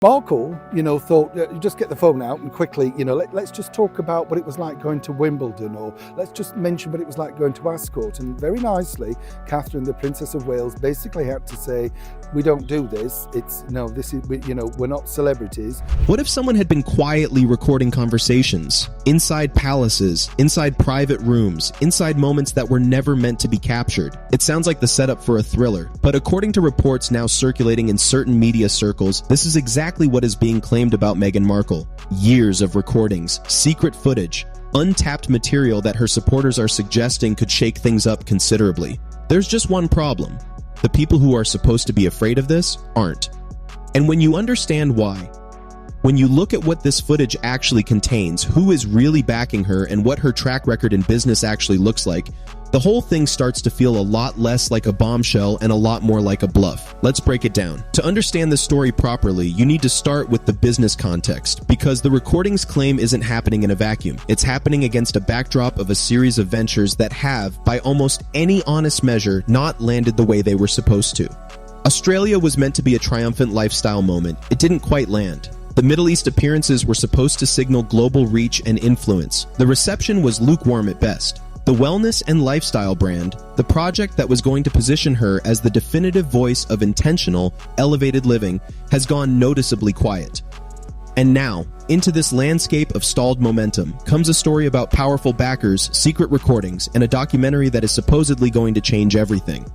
Markle, thought, just get the phone out and quickly, let's just talk about what it was like going to Wimbledon, or let's just mention what it was like going to Ascot. And very nicely, Catherine, the Princess of Wales, basically had to say, we don't do this. We're not celebrities. What if someone had been quietly recording conversations, inside palaces, inside private rooms, inside moments that were never meant to be captured? It sounds like the setup for a thriller, but according to reports now circulating in certain media circles, this is exactly what is being claimed about Meghan Markle. Years of recordings, secret footage, untapped material that her supporters are suggesting could shake things up considerably. There's just one problem. The people who are supposed to be afraid of this aren't. And when you understand why, when you look at what this footage actually contains, who is really backing her, and what her track record in business actually looks like, the whole thing starts to feel a lot less like a bombshell and a lot more like a bluff. Let's break it down. To understand the story properly, you need to start with the business context, because the recordings claim isn't happening in a vacuum. It's happening against a backdrop of a series of ventures that have, by almost any honest measure, not landed the way they were supposed to. Australia was meant to be a triumphant lifestyle moment. It didn't quite land. The Middle East appearances were supposed to signal global reach and influence. The reception was lukewarm at best. The wellness and lifestyle brand, the project that was going to position her as the definitive voice of intentional, elevated living, has gone noticeably quiet. And now, into this landscape of stalled momentum, comes a story about powerful backers, secret recordings, and a documentary that is supposedly going to change everything.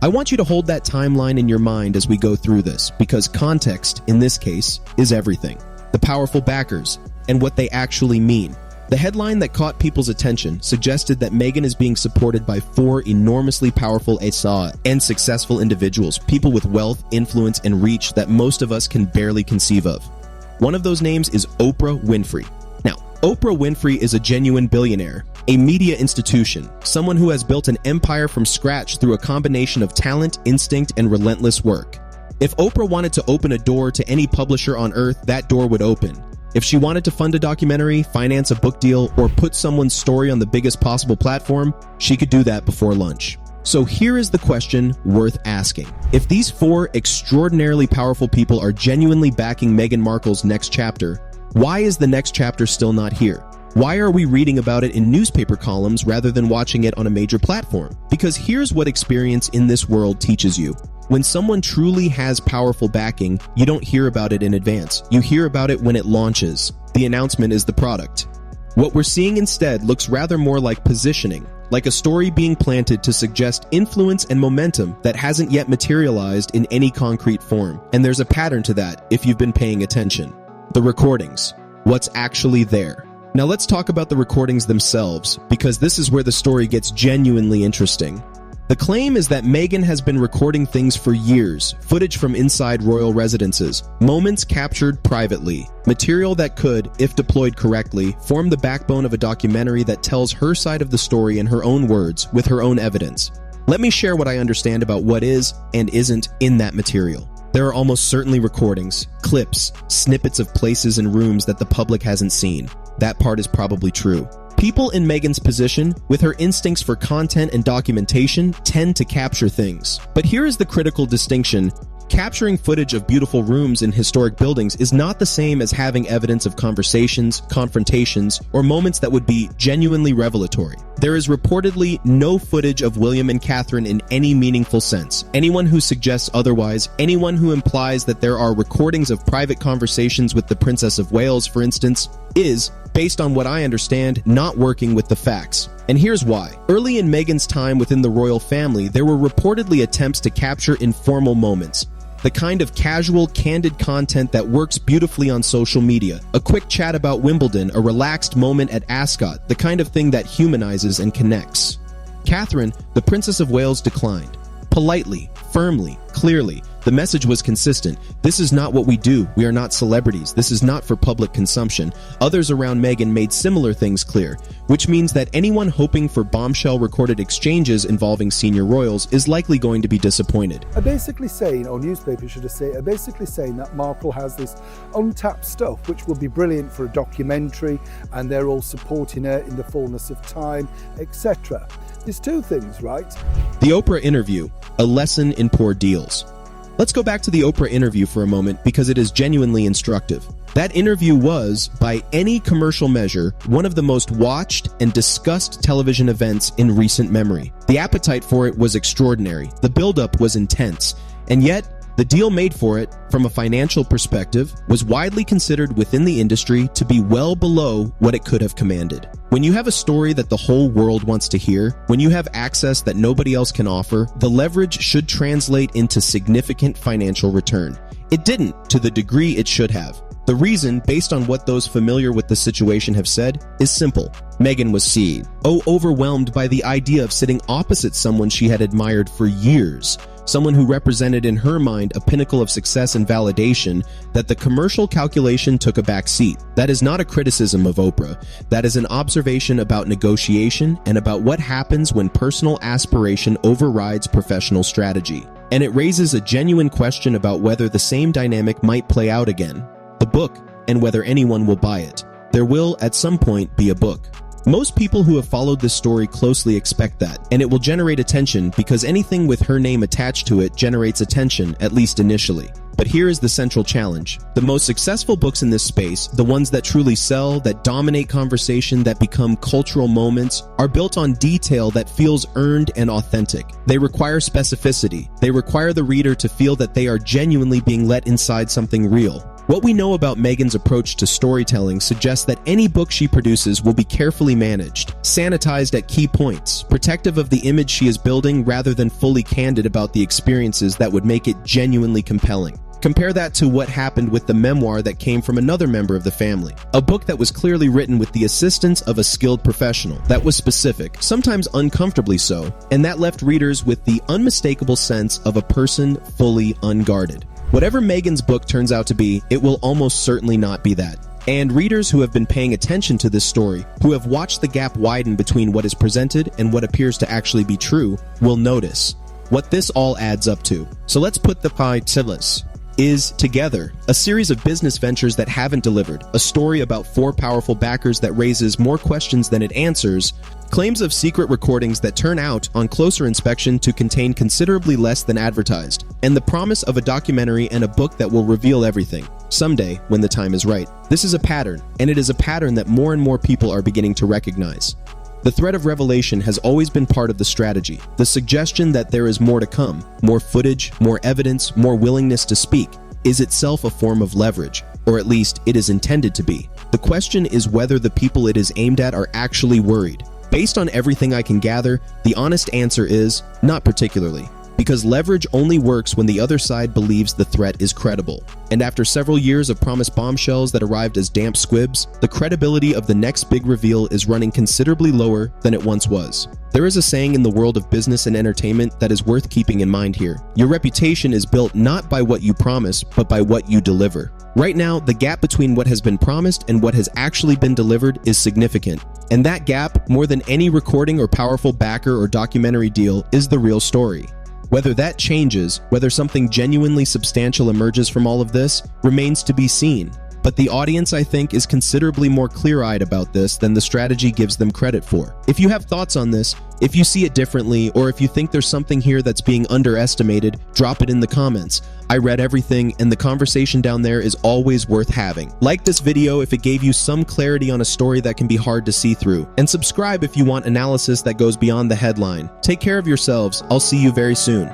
I want you to hold that timeline in your mind as we go through this, because context, in this case, is everything. The powerful backers, and what they actually mean. The headline that caught people's attention suggested that Meghan is being supported by 4 enormously powerful and successful individuals, people with wealth, influence, and reach that most of us can barely conceive of. One of those names is Oprah Winfrey. Now, Oprah Winfrey is a genuine billionaire, a media institution, someone who has built an empire from scratch through a combination of talent, instinct, and relentless work. If Oprah wanted to open a door to any publisher on earth, that door would open. If she wanted to fund a documentary, finance a book deal, or put someone's story on the biggest possible platform, she could do that before lunch. So here is the question worth asking. If these 4 extraordinarily powerful people are genuinely backing Meghan Markle's next chapter, why is the next chapter still not here? Why are we reading about it in newspaper columns rather than watching it on a major platform? Because here's what experience in this world teaches you. When someone truly has powerful backing, you don't hear about it in advance. You hear about it when it launches. The announcement is the product. What we're seeing instead looks rather more like positioning, like a story being planted to suggest influence and momentum that hasn't yet materialized in any concrete form. And there's a pattern to that if you've been paying attention. The recordings. What's actually there. Now let's talk about the recordings themselves, because this is where the story gets genuinely interesting. The claim is that Meghan has been recording things for years, footage from inside royal residences, moments captured privately, material that could, if deployed correctly, form the backbone of a documentary that tells her side of the story in her own words, with her own evidence. Let me share what I understand about what is and isn't in that material. There are almost certainly recordings, clips, snippets of places and rooms that the public hasn't seen. That part is probably true. People in Meghan's position, with her instincts for content and documentation, tend to capture things. But here is the critical distinction. Capturing footage of beautiful rooms in historic buildings is not the same as having evidence of conversations, confrontations, or moments that would be genuinely revelatory. There is reportedly no footage of William and Catherine in any meaningful sense. Anyone who suggests otherwise, anyone who implies that there are recordings of private conversations with the Princess of Wales, for instance, is, based on what I understand, not working with the facts. And here's why. Early in Meghan's time within the royal family, there were reportedly attempts to capture informal moments. The kind of casual, candid content that works beautifully on social media. A quick chat about Wimbledon, a relaxed moment at Ascot, the kind of thing that humanizes and connects. Catherine, the Princess of Wales, declined. Politely, firmly, clearly. The message was consistent. This is not what we do. We are not celebrities. This is not for public consumption. Others around Meghan made similar things clear, which means that anyone hoping for bombshell recorded exchanges involving senior royals is likely going to be disappointed. Are basically saying, or newspapers should have said, are basically saying that Markle has this untapped stuff which would be brilliant for a documentary, and they're all supporting her in the fullness of time, etc. There's 2 things, right? The Oprah interview, a lesson in poor deals. Let's go back to the Oprah interview for a moment because it is genuinely instructive. That interview was, by any commercial measure, one of the most watched and discussed television events in recent memory. The appetite for it was extraordinary. The buildup was intense. And yet, the deal made for it, from a financial perspective, was widely considered within the industry to be well below what it could have commanded. When you have a story that the whole world wants to hear, when you have access that nobody else can offer, the leverage should translate into significant financial return. It didn't to the degree it should have. The reason, based on what those familiar with the situation have said, is simple. Meghan was overwhelmed by the idea of sitting opposite someone she had admired for years, someone who represented in her mind a pinnacle of success and validation, that the commercial calculation took a back seat. That is not a criticism of Oprah. That is an observation about negotiation and about what happens when personal aspiration overrides professional strategy. And it raises a genuine question about whether the same dynamic might play out again. The book, and whether anyone will buy it. There will, at some point, be a book. Most people who have followed this story closely expect that, and it will generate attention because anything with her name attached to it generates attention, at least initially. But here is the central challenge. The most successful books in this space, the ones that truly sell, that dominate conversation, that become cultural moments, are built on detail that feels earned and authentic. They require specificity. They require the reader to feel that they are genuinely being let inside something real. What we know about Meghan's approach to storytelling suggests that any book she produces will be carefully managed, sanitized at key points, protective of the image she is building rather than fully candid about the experiences that would make it genuinely compelling. Compare that to what happened with the memoir that came from another member of the family. A book that was clearly written with the assistance of a skilled professional, that was specific, sometimes uncomfortably so, and that left readers with the unmistakable sense of a person fully unguarded. Whatever Meghan's book turns out to be, it will almost certainly not be that. And readers who have been paying attention to this story, who have watched the gap widen between what is presented and what appears to actually be true, will notice what this all adds up to. So let's put the pie to this. Is Together, a series of business ventures that haven't delivered, a story about 4 powerful backers that raises more questions than it answers, claims of secret recordings that turn out, on closer inspection, to contain considerably less than advertised, and the promise of a documentary and a book that will reveal everything, someday when the time is right. This is a pattern, and it is a pattern that more and more people are beginning to recognize. The threat of revelation has always been part of the strategy. The suggestion that there is more to come, more footage, more evidence, more willingness to speak, is itself a form of leverage, or at least it is intended to be. The question is whether the people it is aimed at are actually worried. Based on everything I can gather, the honest answer is not particularly. Because leverage only works when the other side believes the threat is credible. And after several years of promised bombshells that arrived as damp squibs, the credibility of the next big reveal is running considerably lower than it once was. There is a saying in the world of business and entertainment that is worth keeping in mind here. Your reputation is built not by what you promise, but by what you deliver. Right now, the gap between what has been promised and what has actually been delivered is significant. And that gap, more than any recording or powerful backer or documentary deal, is the real story. Whether that changes, whether something genuinely substantial emerges from all of this, remains to be seen. But the audience, I think, is considerably more clear-eyed about this than the strategy gives them credit for. If you have thoughts on this, if you see it differently, or if you think there's something here that's being underestimated, drop it in the comments. I read everything, and the conversation down there is always worth having. Like this video if it gave you some clarity on a story that can be hard to see through. And subscribe if you want analysis that goes beyond the headline. Take care of yourselves. I'll see you very soon.